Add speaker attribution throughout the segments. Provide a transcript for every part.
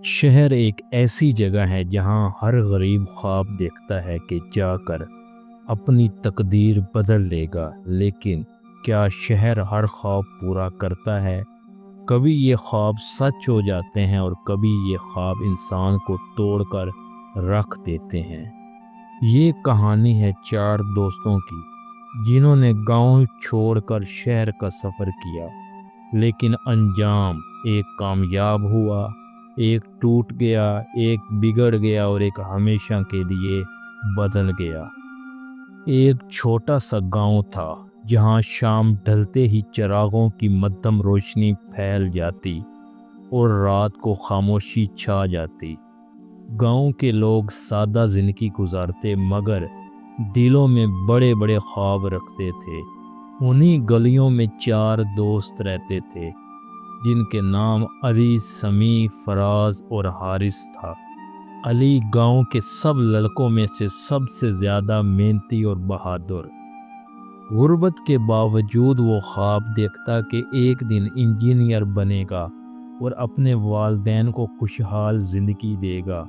Speaker 1: شہر ایک ایسی جگہ ہے جہاں ہر غریب خواب دیکھتا ہے کہ جا کر اپنی تقدیر بدل لے گا، لیکن کیا شہر ہر خواب پورا کرتا ہے؟ کبھی یہ خواب سچ ہو جاتے ہیں اور کبھی یہ خواب انسان کو توڑ کر رکھ دیتے ہیں۔ یہ کہانی ہے چار دوستوں کی جنہوں نے گاؤں چھوڑ کر شہر کا سفر کیا، لیکن انجام ایک کامیاب ہوا، ایک ٹوٹ گیا، ایک بگڑ گیا اور ایک ہمیشہ کے لیے بدل گیا۔ ایک چھوٹا سا گاؤں تھا جہاں شام ڈھلتے ہی چراغوں کی مدھم روشنی پھیل جاتی اور رات کو خاموشی چھا جاتی۔ گاؤں کے لوگ سادہ زندگی گزارتے مگر دلوں میں بڑے بڑے خواب رکھتے تھے۔ انہی گلیوں میں چار دوست رہتے تھے جن کے نام علی، سمیع، فراز اور حارث تھا۔ علی گاؤں کے سب لڑکوں میں سے سب سے زیادہ محنتی اور بہادر۔ غربت کے باوجود وہ خواب دیکھتا کہ ایک دن انجینئر بنے گا اور اپنے والدین کو خوشحال زندگی دے گا۔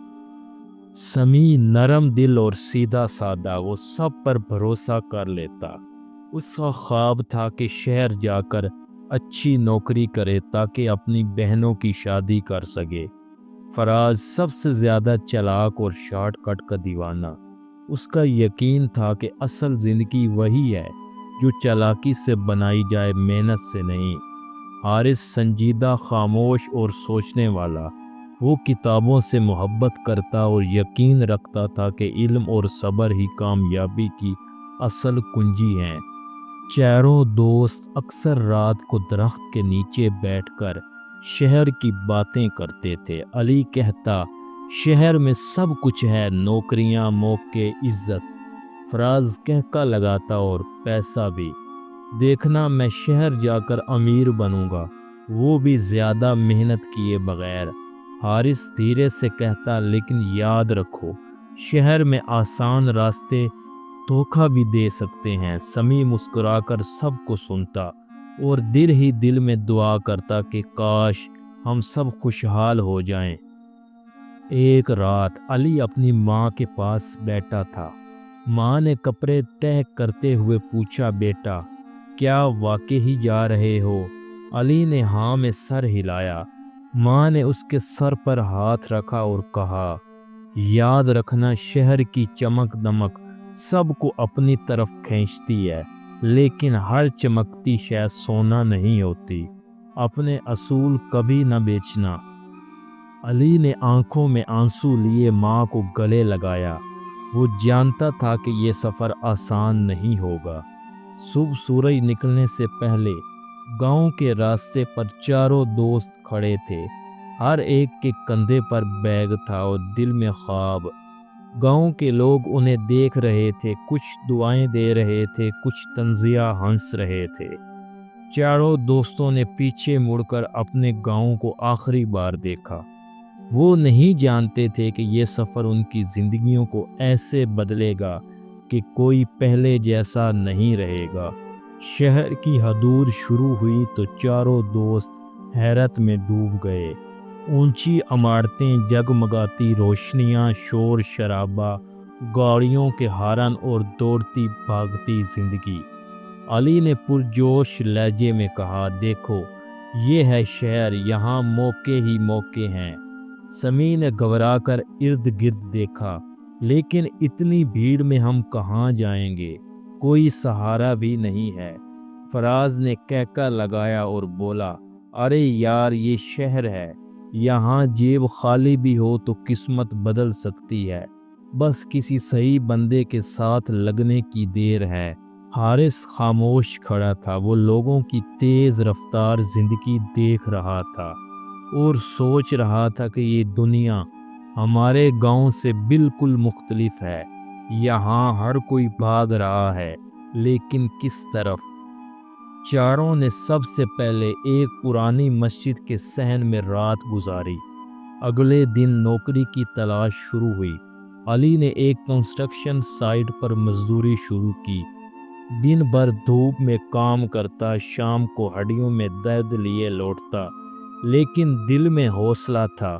Speaker 1: سمیع نرم دل اور سیدھا سادہ، وہ سب پر بھروسہ کر لیتا۔ اس کا خواب تھا کہ شہر جا کر اچھی نوکری کرے تاکہ اپنی بہنوں کی شادی کر سکے۔ فراز سب سے زیادہ چالاک اور شارٹ کٹ کا دیوانہ۔ اس کا یقین تھا کہ اصل زندگی وہی ہے جو چالاکی سے بنائی جائے، محنت سے نہیں۔ حارث سنجیدہ، خاموش اور سوچنے والا۔ وہ کتابوں سے محبت کرتا اور یقین رکھتا تھا کہ علم اور صبر ہی کامیابی کی اصل کنجی ہیں۔ چاروں دوست اکثر رات کو درخت کے نیچے بیٹھ کر شہر کی باتیں کرتے تھے۔ علی کہتا، شہر میں سب کچھ ہے، نوکریاں، موقع، عزت۔ فراز کہکا لگاتا، اور پیسہ بھی۔ دیکھنا، میں شہر جا کر امیر بنوں گا، وہ بھی زیادہ محنت کیے بغیر۔ حارث دھیرے سے کہتا، لیکن یاد رکھو، شہر میں آسان راستے دھوکہ بھی دے سکتے ہیں۔ سمیع مسکرا کر سب کو سنتا اور دل ہی دل میں دعا کرتا کہ کاش ہم سب خوشحال ہو جائیں۔ ایک رات علی اپنی ماں کے پاس بیٹھا تھا۔ ماں نے کپڑے تہہ کرتے ہوئے پوچھا، بیٹا کیا واقعی جا رہے ہو؟ علی نے ہاں میں سر ہلایا۔ ماں نے اس کے سر پر ہاتھ رکھا اور کہا، یاد رکھنا، شہر کی چمک دمک سب کو اپنی طرف کھینچتی ہے، لیکن ہر چمکتی شے سونا نہیں ہوتی۔ اپنے اصول کبھی نہ بیچنا۔ علی نے آنکھوں میں آنسو لیے ماں کو گلے لگایا۔ وہ جانتا تھا کہ یہ سفر آسان نہیں ہوگا۔ صبح سورج نکلنے سے پہلے گاؤں کے راستے پر چاروں دوست کھڑے تھے۔ ہر ایک کے کندھے پر بیگ تھا اور دل میں خواب۔ گاؤں کے لوگ انہیں دیکھ رہے تھے، کچھ دعائیں دے رہے تھے، کچھ طنزیہ ہنس رہے تھے۔ چاروں دوستوں نے پیچھے مڑ کر اپنے گاؤں کو آخری بار دیکھا۔ وہ نہیں جانتے تھے کہ یہ سفر ان کی زندگیوں کو ایسے بدلے گا کہ کوئی پہلے جیسا نہیں رہے گا۔ شہر کی حدود شروع ہوئی تو چاروں دوست حیرت میں ڈوب گئے۔ اونچی عمارتیں، جگمگاتی روشنیاں، شور شرابہ، گاڑیوں کے ہارن اور دوڑتی بھاگتی زندگی۔ علی نے پرجوش لہجے میں کہا، دیکھو یہ ہے شہر، یہاں موقع ہی موقع ہیں۔ سمیع نے گھبرا کر ارد گرد دیکھا، لیکن اتنی بھیڑ میں ہم کہاں جائیں گے؟ کوئی سہارا بھی نہیں ہے۔ فراز نے کہکا لگایا اور بولا، ارے یار، یہ شہر ہے، یہاں جیب خالی بھی ہو تو قسمت بدل سکتی ہے، بس کسی صحیح بندے کے ساتھ لگنے کی دیر ہے۔ حارث خاموش کھڑا تھا۔ وہ لوگوں کی تیز رفتار زندگی دیکھ رہا تھا اور سوچ رہا تھا کہ یہ دنیا ہمارے گاؤں سے بالکل مختلف ہے۔ یہاں ہر کوئی بھاگ رہا ہے، لیکن کس طرف؟ چاروں نے سب سے پہلے ایک پرانی مسجد کے صحن میں رات گزاری۔ اگلے دن نوکری کی تلاش شروع ہوئی۔ علی نے ایک کنسٹرکشن سائٹ پر مزدوری شروع کی۔ دن بھر دھوپ میں کام کرتا، شام کو ہڈیوں میں درد لیے لوٹتا، لیکن دل میں حوصلہ تھا۔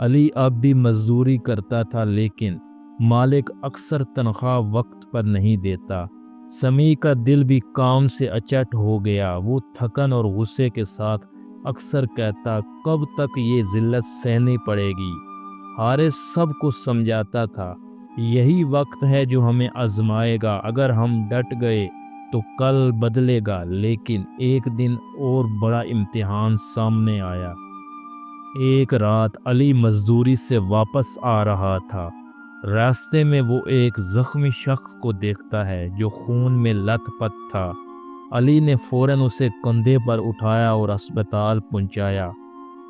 Speaker 1: علی اب بھی مزدوری کرتا تھا لیکن مالک اکثر تنخواہ وقت پر نہیں دیتا۔ سمیع کا دل بھی کام سے اچٹ ہو گیا۔ وہ تھکن اور غصے کے ساتھ اکثر کہتا، کب تک یہ ذلت سہنی پڑے گی؟ حارث سب کو سمجھاتا تھا، یہی وقت ہے جو ہمیں آزمائے گا، اگر ہم ڈٹ گئے تو کل بدلے گا۔ لیکن ایک دن اور بڑا امتحان سامنے آیا۔ ایک رات علی مزدوری سے واپس آ رہا تھا۔ راستے میں وہ ایک زخمی شخص کو دیکھتا ہے جو خون میں لت پت تھا۔ علی نے فوراً اسے کندھے پر اٹھایا اور اسپتال پہنچایا۔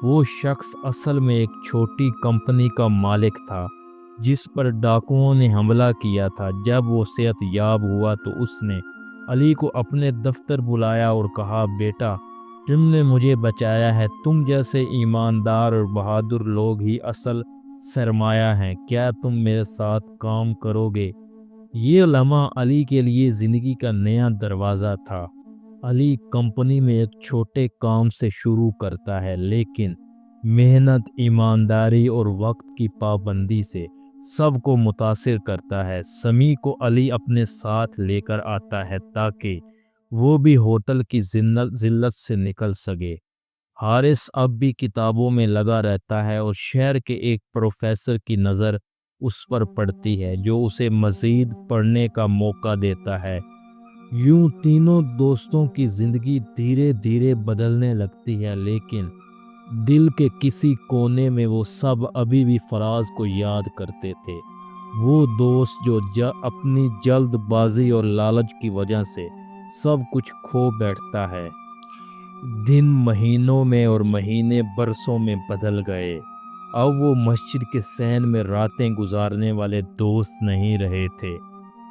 Speaker 1: وہ شخص اصل میں ایک چھوٹی کمپنی کا مالک تھا جس پر ڈاکوؤں نے حملہ کیا تھا۔ جب وہ صحت یاب ہوا تو اس نے علی کو اپنے دفتر بلایا اور کہا، بیٹا تم نے مجھے بچایا ہے۔ تم جیسے ایماندار اور بہادر لوگ ہی اصل سرمایہ ہیں۔ کیا تم میرے ساتھ کام کرو گے؟ یہ لمحہ علی کے لیے زندگی کا نیا دروازہ تھا۔ علی کمپنی میں ایک چھوٹے کام سے شروع کرتا ہے لیکن محنت، ایمانداری اور وقت کی پابندی سے سب کو متاثر کرتا ہے۔ سمیع کو علی اپنے ساتھ لے کر آتا ہے تاکہ وہ بھی ہوٹل کی ذلت سے نکل سکے۔ حارث اب بھی کتابوں میں لگا رہتا ہے اور شہر کے ایک پروفیسر کی نظر اس پر پڑتی ہے جو اسے مزید پڑھنے کا موقع دیتا ہے۔ یوں تینوں دوستوں کی زندگی دھیرے دھیرے بدلنے لگتی ہے، لیکن دل کے کسی کونے میں وہ سب ابھی بھی فراز کو یاد کرتے تھے۔ وہ دوست جو اپنی جلد بازی اور لالچ کی وجہ سے سب کچھ کھو بیٹھتا ہے۔ دن مہینوں میں اور مہینے برسوں میں بدل گئے۔ اب وہ مسجد کے صحن میں راتیں گزارنے والے دوست نہیں رہے تھے۔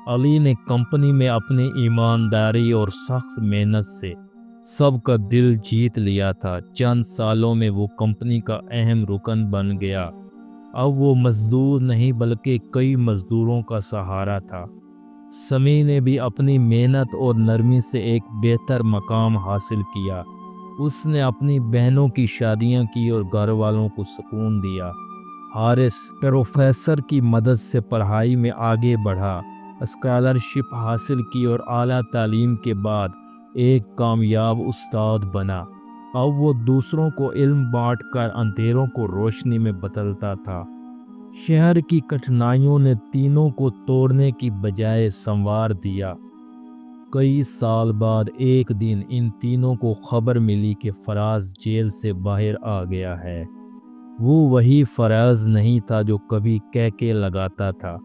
Speaker 1: علی نے کمپنی میں اپنی ایمانداری اور سخت محنت سے سب کا دل جیت لیا تھا۔ چند سالوں میں وہ کمپنی کا اہم رکن بن گیا۔ اب وہ مزدور نہیں بلکہ کئی مزدوروں کا سہارا تھا۔ سمیع نے بھی اپنی محنت اور نرمی سے ایک بہتر مقام حاصل کیا۔ اس نے اپنی بہنوں کی شادیاں کی اور گھر والوں کو سکون دیا۔ حارث پروفیسر کی مدد سے پڑھائی میں آگے بڑھا، اسکالرشپ حاصل کی اور اعلیٰ تعلیم کے بعد ایک کامیاب استاد بنا۔ اب وہ دوسروں کو علم بانٹ کر اندھیروں کو روشنی میں بدلتا تھا۔ شہر کی کٹھنائیوں نے تینوں کو توڑنے کی بجائے سنوار دیا۔ کئی سال بعد ایک دن ان تینوں کو خبر ملی کہ فراز جیل سے باہر آ گیا ہے۔ وہ وہی فراز نہیں تھا جو کبھی کہکے لگاتا تھا۔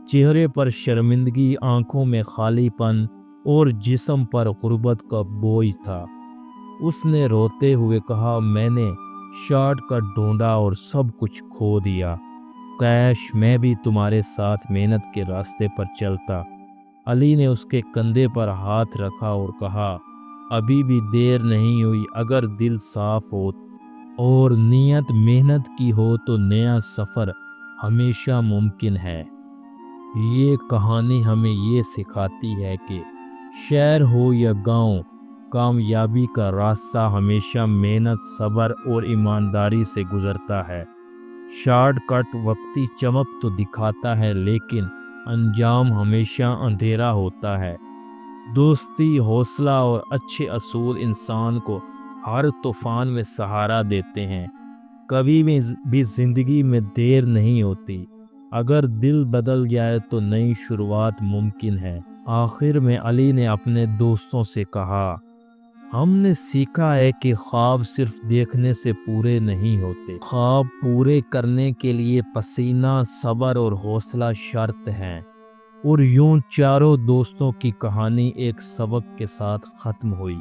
Speaker 1: چہرے پر شرمندگی، آنکھوں میں خالی پن اور جسم پر غربت کا بوجھ تھا۔ اس نے روتے ہوئے کہا، میں نے شارٹ کٹ ڈھونڈا اور سب کچھ کھو دیا۔ کاش میں بھی تمہارے ساتھ محنت کے راستے پر چلتا۔ علی نے اس کے کندھے پر ہاتھ رکھا اور کہا، ابھی بھی دیر نہیں ہوئی۔ اگر دل صاف ہو اور نیت محنت کی ہو تو نیا سفر ہمیشہ ممکن ہے۔ یہ کہانی ہمیں یہ سکھاتی ہے کہ شہر ہو یا گاؤں، کامیابی کا راستہ ہمیشہ محنت، صبر اور ایمانداری سے گزرتا ہے۔ شارٹ کٹ وقتی چمک تو دکھاتا ہے لیکن انجام ہمیشہ اندھیرا ہوتا ہے۔ دوستی، حوصلہ اور اچھے اصول انسان کو ہر طوفان میں سہارا دیتے ہیں۔ کبھی بھی زندگی میں دیر نہیں ہوتی۔ اگر دل بدل جائے تو نئی شروعات ممکن ہے۔ آخر میں علی نے اپنے دوستوں سے کہا، ہم نے سیکھا ہے کہ خواب صرف دیکھنے سے پورے نہیں ہوتے۔ خواب پورے کرنے کے لیے پسینہ، صبر اور حوصلہ شرط ہیں۔ اور یوں چاروں دوستوں کی کہانی ایک سبق کے ساتھ ختم ہوئی۔